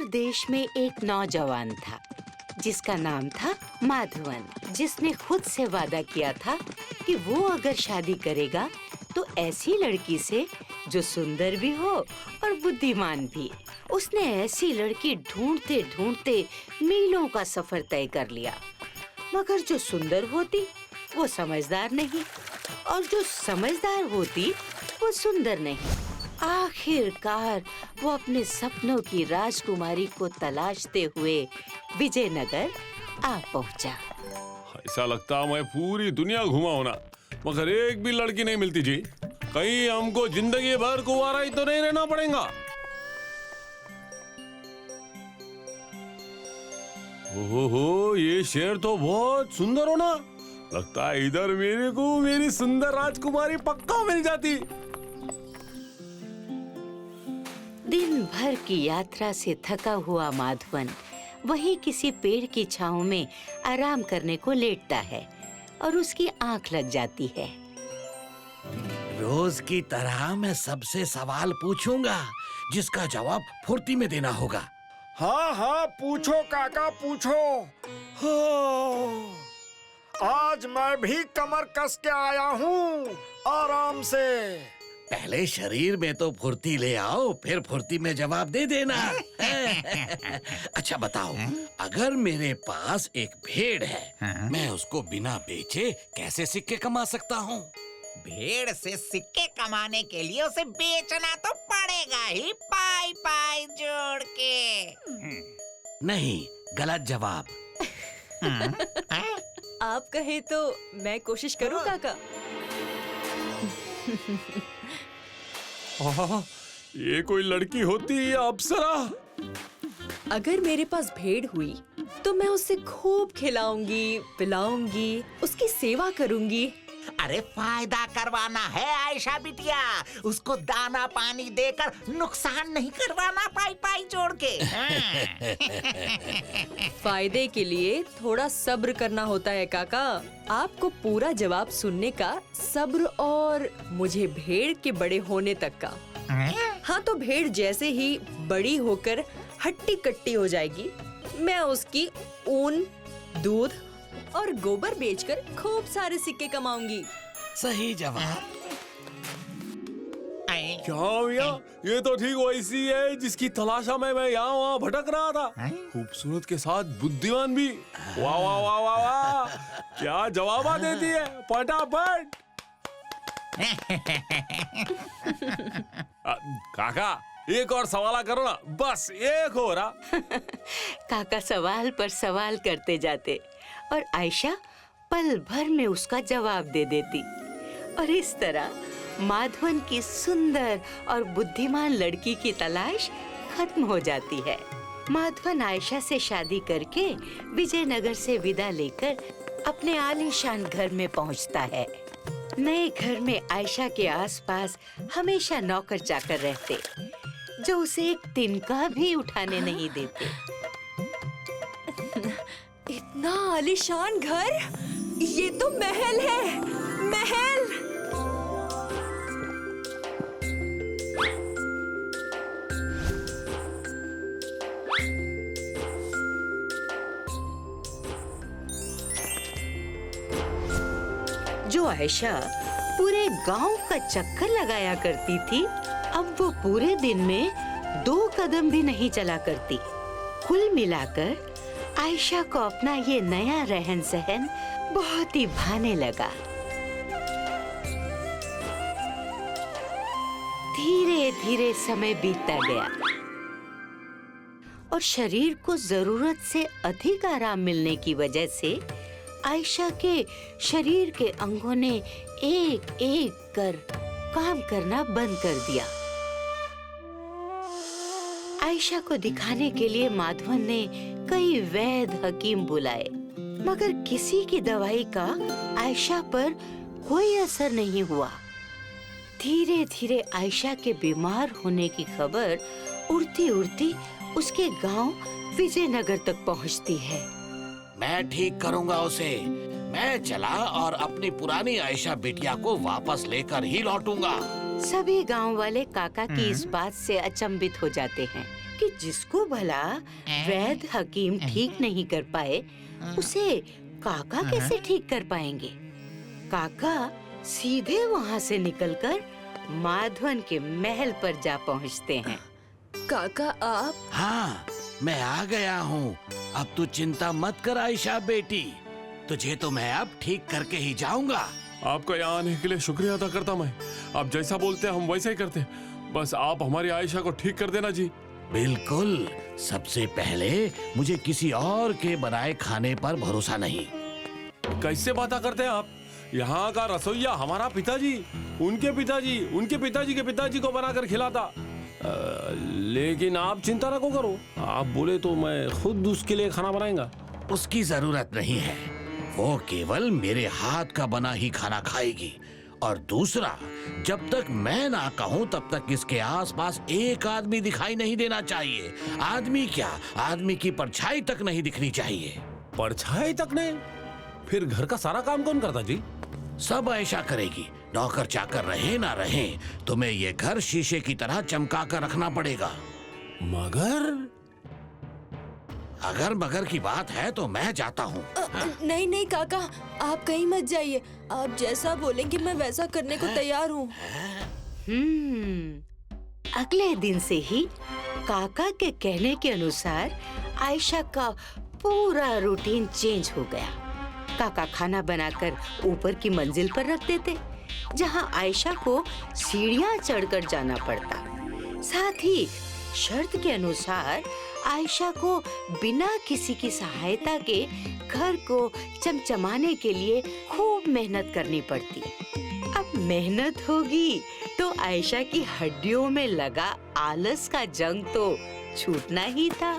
दूर देश में एक नौजवान था जिसका नाम था माधवन, जिसने खुद से वादा किया था कि वो अगर शादी करेगा तो ऐसी लड़की से जो सुंदर भी हो और बुद्धिमान भी। उसने ऐसी लड़की ढूंढते ढूंढते मीलों का सफर तय कर लिया, मगर जो सुंदर होती वो समझदार नहीं और जो समझदार होती वो सुंदर नहीं। आखिरकार वो अपने सपनों की राजकुमारी को तलाशते हुए विजयनगर आ पहुंचा। ऐसा लगता मैं पूरी दुनिया घुमा हूं ना, मगर एक भी लड़की नहीं मिलती जी। कहीं हमको जिंदगी भर कुंवारा ही तो नहीं रहना पड़ेगा। ओहो, ये शेर तो बहुत सुंदर हो ना। लगता है इधर मेरे को मेरी सुंदर राजकुमारी पक्का मिल जाती। दिन भर की यात्रा से थका हुआ माधवन वहीं किसी पेड़ की छांव में आराम करने को लेटता है और उसकी आंख लग जाती है। रोज की तरह मैं सबसे सवाल पूछूंगा जिसका जवाब फुर्ती में देना होगा। हाँ हाँ, पूछो काका पूछो। हाँ, आज मैं भी कमर कस के आया हूँ आराम से। पहले शरीर में तो फुर्ती ले आओ, फिर फुर्ती में जवाब दे देना। अच्छा बताओ, अगर मेरे पास एक भेड़ है, मैं उसको बिना बेचे कैसे सिक्के कमा सकता हूँ? भेड़ से सिक्के कमाने के लिए उसे बेचना तो पड़ेगा ही, पाई पाई जोड़ के। नहीं, गलत जवाब। आप कहे तो मैं कोशिश करूं काका। ये कोई लड़की होती या अप्सरा? अगर मेरे पास भेड़ हुई तो मैं उसे खूब खिलाऊंगी, पिलाऊंगी, उसकी सेवा करूंगी। अरे फायदा करवाना है आयशा बिटिया, उसको दाना पानी देकर नुकसान नहीं करवाना पाई पाई जोड़ के। फायदे के लिए थोड़ा सब्र करना होता है काका। आपको पूरा जवाब सुनने का सब्र और मुझे भेड़ के बड़े होने तक का। हाँ, तो भेड़ जैसे ही बड़ी होकर हट्टी कट्टी हो जाएगी, मैं उसकी ऊन, दूध और गोबर बेचकर खूब सारे सिक्के कमाऊंगी। सही जवाब। क्या भैया, ये तो ठीक वैसी है जिसकी तलाशा में मैं यहाँ वहाँ भटक रहा था। खूबसूरत के साथ बुद्धिमान भी। वाह वाह वाह वाह वाह, क्या जवाब देती है फटाफट। काका, एक और सवाल करो ना, बस एक हो रहा। काका सवाल पर सवाल करते जाते और आयशा पल भर में उसका जवाब दे देती और इस तरह माधवन की सुंदर और बुद्धिमान लड़की की तलाश खत्म हो जाती है। माधवन आयशा से शादी करके विजयनगर से विदा लेकर अपने आलीशान घर में पहुंचता है। नए घर में आयशा के आसपास हमेशा नौकर चाकर रहते जो उसे एक तिनका भी उठाने नहीं देते। इतना आलीशान घर, ये तो महल है, महल। जो आयशा पूरे गांव का चक्कर लगाया करती थी, अब वो पूरे दिन में 2 कदम भी नहीं चला करती। कुल मिलाकर आयशा को अपना ये नया रहन सहन बहुत ही भाने लगा। धीरे धीरे समय बीतता गया और शरीर को जरूरत से अधिक आराम मिलने की वजह से आयशा के शरीर के अंगों ने एक एक कर काम करना बंद कर दिया। आयशा को दिखाने के लिए माधवन ने कई वैद्य हकीम बुलाए, मगर किसी की दवाई का आयशा पर कोई असर नहीं हुआ। धीरे धीरे आयशा के बीमार होने की खबर उड़ती उड़ती उसके गांव विजयनगर तक पहुंचती है। मैं ठीक करूंगा उसे। मैं चला और अपनी पुरानी आयशा बिटिया को वापस लेकर ही लौटूंगा। सभी गांव वाले काका की इस बात से अचंभित हो जाते हैं क्योंकि जिसको भला वैद्य हकीम ठीक नहीं कर पाए, उसे काका कैसे ठीक कर पाएंगे? काका सीधे वहाँ से निकलकर माधवन के महल पर जा पहुँचते हैं। काका आप? हाँ, मैं आ गया हूँ। अब तू चिंता मत कर आयशा बेटी, तुझे तो मैं अब ठीक करके ही जाऊंगा। आपका यहाँ आने के लिए शुक्रिया अदा करता मैं। आप जैसा बोलते हैं हम वैसा ही करते हैं। बस आप हमारी आयशा को ठीक कर देना जी। बिल्कुल। सबसे पहले मुझे किसी और के बनाए खाने पर भरोसा नहीं। कैसे बात करते हैं आप? यहाँ का रसोइया हमारा पिताजी, उनके पिताजी के पिताजी को बनाकर खिलाता। लेकिन आप चिंता ना करो, आप बोले तो मैं खुद उसके लिए खाना बनाएगा। उसकी जरूरत नहीं है, वो केवल मेरे हाथ का बना ही खाना खाएगी। और दूसरा, जब तक मैं ना कहूँ तब तक इसके आसपास एक आदमी दिखाई नहीं देना चाहिए। आदमी क्या, आदमी की परछाई तक नहीं दिखनी चाहिए। परछाई तक नहीं? फिर घर का सारा काम कौन करता जी? सब ऐसा करेगी। नौकर चाकर रहे ना रहे, तुम्हें ये घर शीशे की तरह चमका कर रखना पड़ेगा। मगर अगर मगर की बात है तो मैं जाता हूँ। नहीं नहीं काका, आप कहीं मत जाइए। आप जैसा बोलेंगे मैं वैसा करने को तैयार हूँ। अगले दिन से ही काका के कहने के अनुसार आयशा का पूरा रूटीन चेंज हो गया। काका खाना बनाकर ऊपर की मंजिल पर रख देते, जहाँ आयशा को सीढ़ियाँ चढ़कर जाना पड़ता। साथ ही शर्त के अनुसार आयशा को बिना किसी की सहायता के घर को चमचमाने के लिए खूब मेहनत करनी पड़ती। अब मेहनत होगी तो आयशा की हड्डियों में लगा आलस का जंग तो छूटना ही था।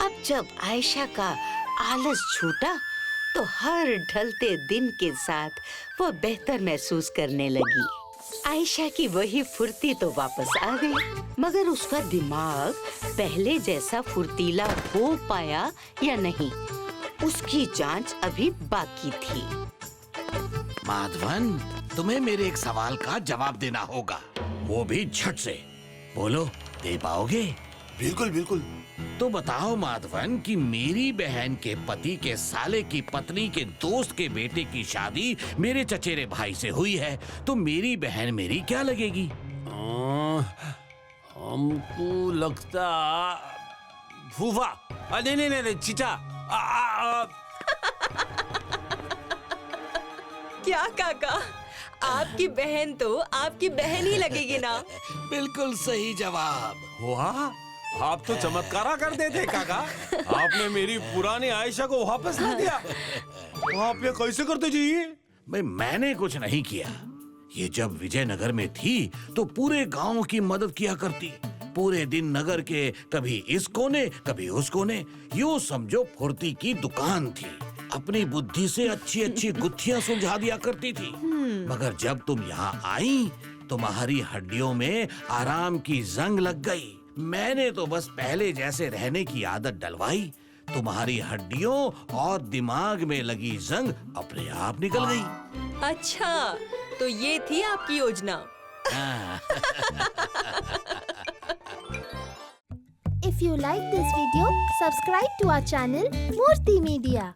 अब जब आयशा का आलस छूटा तो हर ढलते दिन के साथ वो बेहतर महसूस करने लगी। आयशा की वही फुर्ती तो वापस आ गई, मगर उसका दिमाग पहले जैसा फुर्तीला हो पाया या नहीं, उसकी जांच अभी बाकी थी। माधवन, तुम्हें मेरे एक सवाल का जवाब देना होगा, वो भी झट से। बोलो, दे पाओगे? बिल्कुल बिल्कुल। तो बताओ माधवन कि मेरी बहन के पति के साले की पत्नी के दोस्त के बेटे की शादी मेरे चचेरे भाई से हुई है, तो मेरी बहन मेरी क्या लगेगी? हमको लगता फूफा। नहीं चीचा। क्या काका, आपकी बहन तो आपकी बहन ही लगेगी ना? बिल्कुल सही जवाब। वाह, आप तो चमत्कारा कर देते काका। आपने मेरी पुरानी आयशा को वापस ला दिया। आप ये कैसे करते जी? मैंने कुछ नहीं किया। ये जब विजयनगर में थी तो पूरे गांव की मदद किया करती। पूरे दिन नगर के कभी इस कोने कभी उस कोने, यूं समझो फुर्ती की दुकान थी। अपनी बुद्धि से अच्छी अच्छी गुत्थियां सुलझा दिया करती थी। मगर जब तुम यहाँ आई, तुम्हारी हड्डियों में आराम की जंग लग गई। मैंने तो बस पहले जैसे रहने की आदत डलवाई। तुम्हारी हड्डियों और दिमाग में लगी जंग अपने आप निकल गई। अच्छा, तो ये थी आपकी योजना। If you like this video, subscribe to our channel Murthy Media.